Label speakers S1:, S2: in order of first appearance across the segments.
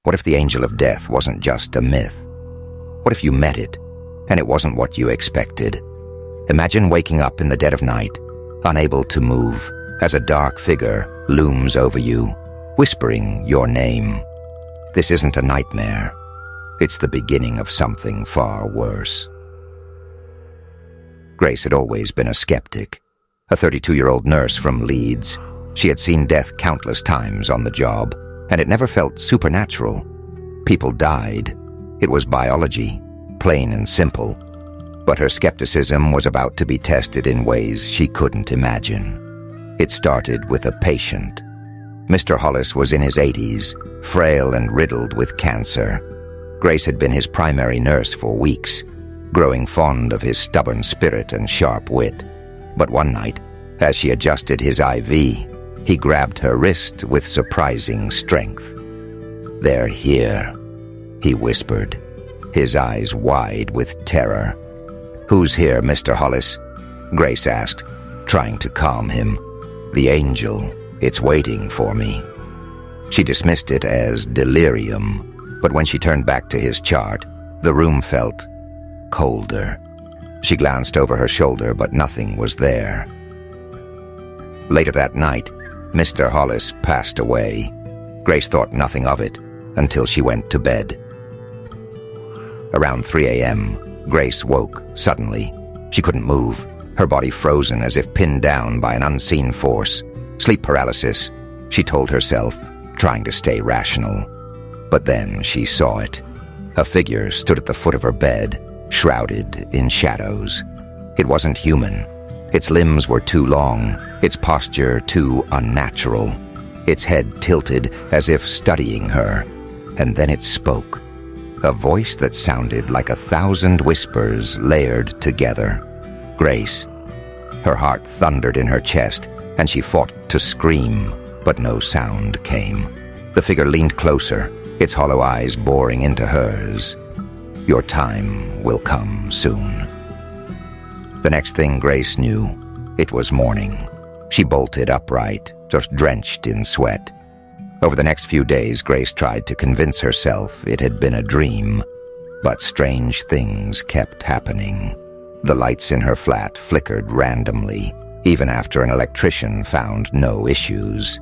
S1: What if the angel of death wasn't just a myth? What if you met it, and it wasn't what you expected? Imagine waking up in the dead of night, unable to move, as a dark figure looms over you, whispering your name. This isn't a nightmare. It's the beginning of something far worse. Grace had always been a skeptic. A 32-year-old nurse from Leeds, she had seen death countless times on the job, and it never felt supernatural. People died. It was biology, plain and simple. But her skepticism was about to be tested in ways she couldn't imagine. It started with a patient. Mr. Hollis was in his 80s, frail and riddled with cancer. Grace had been his primary nurse for weeks, growing fond of his stubborn spirit and sharp wit. But one night, as she adjusted his IV, he grabbed her wrist with surprising strength. "They're here," he whispered, his eyes wide with terror. "Who's here, Mr. Hollis?" Grace asked, trying to calm him. "The angel. It's waiting for me." She dismissed it as delirium, but when she turned back to his chart, the room felt colder. She glanced over her shoulder, but nothing was there. Later that night, Mr. Hollis passed away. Grace thought nothing of it until she went to bed. Around 3 a.m., Grace woke suddenly. She couldn't move, her body frozen as if pinned down by an unseen force. Sleep paralysis, she told herself, trying to stay rational. But then she saw it. A figure stood at the foot of her bed, shrouded in shadows. It wasn't human. Its limbs were too long, its posture too unnatural. Its head tilted as if studying her. And then it spoke. A voice that sounded like 1,000 whispers layered together. Grace. Her heart thundered in her chest, and she fought to scream, but no sound came. The figure leaned closer, its hollow eyes boring into hers. "Your time will come soon." The next thing Grace knew, it was morning. She bolted upright, just drenched in sweat. Over the next few days, Grace tried to convince herself it had been a dream, but strange things kept happening. The lights in her flat flickered randomly, even after an electrician found no issues.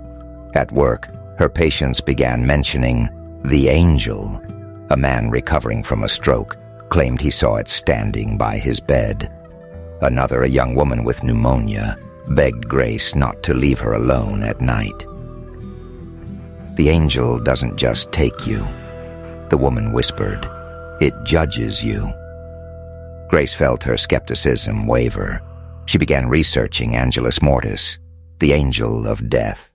S1: At work, her patients began mentioning the angel. A man recovering from a stroke claimed he saw it standing by his bed. Another, a young woman with pneumonia, begged Grace not to leave her alone at night. "The angel doesn't just take you," the woman whispered. "It judges you." Grace felt her skepticism waver. She began researching Angelus Mortis, the angel of death.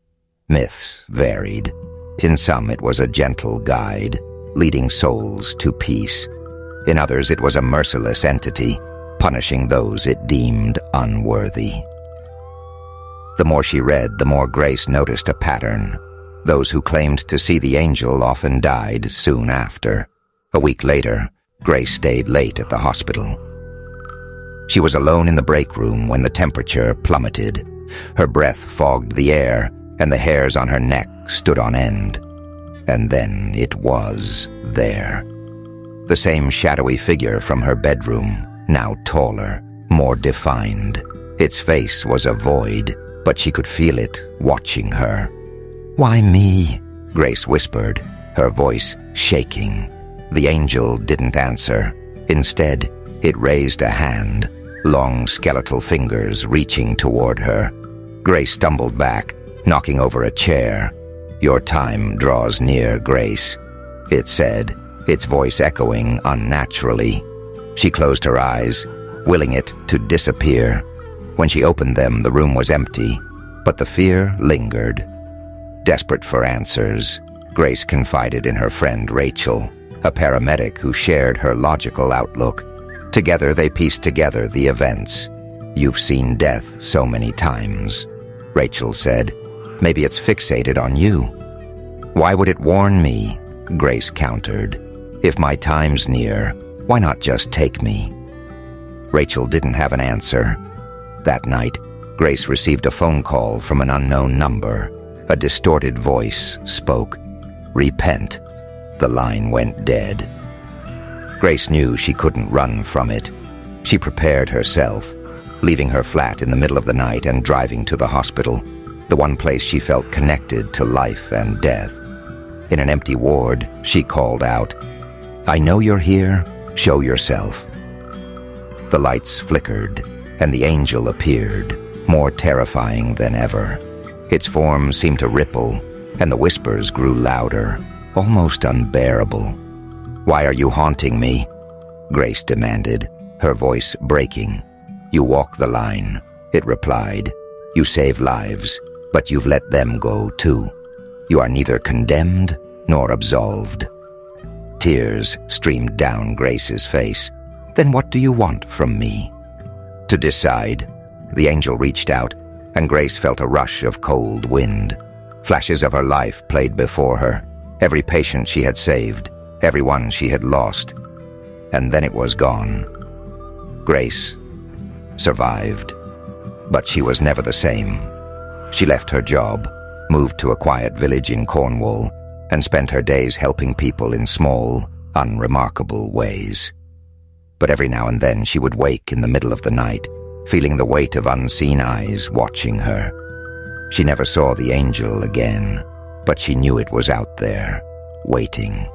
S1: Myths varied. In some it was a gentle guide, leading souls to peace. In others it was a merciless entity, punishing those it deemed unworthy. The more she read, the more Grace noticed a pattern. Those who claimed to see the angel often died soon after. A week later, Grace stayed late at the hospital. She was alone in the break room when the temperature plummeted. Her breath fogged the air, and the hairs on her neck stood on end. And then it was there. The same shadowy figure from her bedroom, now taller, more defined. Its face was a void, but she could feel it watching her. "Why me?" Grace whispered, her voice shaking. The angel didn't answer. Instead, it raised a hand, long skeletal fingers reaching toward her. Grace stumbled back, knocking over a chair. "Your time draws near, Grace," it said, its voice echoing unnaturally. She closed her eyes, willing it to disappear. When she opened them, the room was empty, but the fear lingered. Desperate for answers, Grace confided in her friend Rachel, a paramedic who shared her logical outlook. Together they pieced together the events. "You've seen death so many times," Rachel said. "Maybe it's fixated on you." "Why would it warn me?" Grace countered. "If my time's near, why not just take me?" Rachel didn't have an answer. That night, Grace received a phone call from an unknown number. A distorted voice spoke. "Repent. the line went dead. Grace knew she couldn't run from it. She prepared herself, leaving her flat in the middle of the night and driving to the hospital, the one place she felt connected to life and death. In an empty ward, she called out, "I know you're here. Show yourself." The lights flickered, and the angel appeared, more terrifying than ever. Its form seemed to ripple, and the whispers grew louder, almost unbearable. "Why are you haunting me?" Grace demanded, her voice breaking. "You walk the line," it replied. "You save lives, but you've let them go too. You are neither condemned nor absolved." Tears streamed down Grace's face. "Then what do you want from me?" To decide, the angel reached out, and Grace felt a rush of cold wind. Flashes of her life played before her, every patient she had saved, every one she had lost. And then it was gone. Grace survived, but she was never the same. She left her job, moved to a quiet village in Cornwall, and spent her days helping people in small, unremarkable ways. But every now and then she would wake in the middle of the night, feeling the weight of unseen eyes watching her. She never saw the angel again, but she knew it was out there, waiting.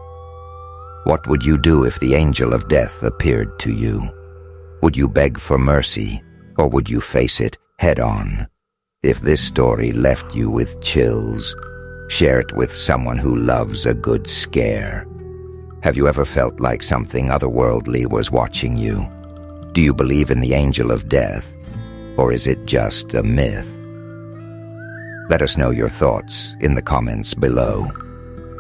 S1: What would you do if the angel of death appeared to you? Would you beg for mercy, or would you face it head on? If this story left you with chills, share it with someone who loves a good scare. Have you ever felt like something otherworldly was watching you? Do you believe in the angel of death, or is it just a myth? Let us know your thoughts in the comments below.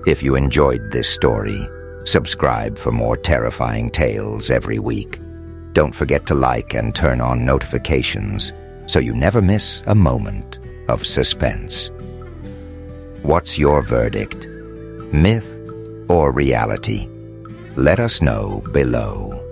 S1: If you enjoyed this story, subscribe for more terrifying tales every week. Don't forget to like and turn on notifications so you never miss a moment of suspense. What's your verdict? Myth or reality? Let us know below.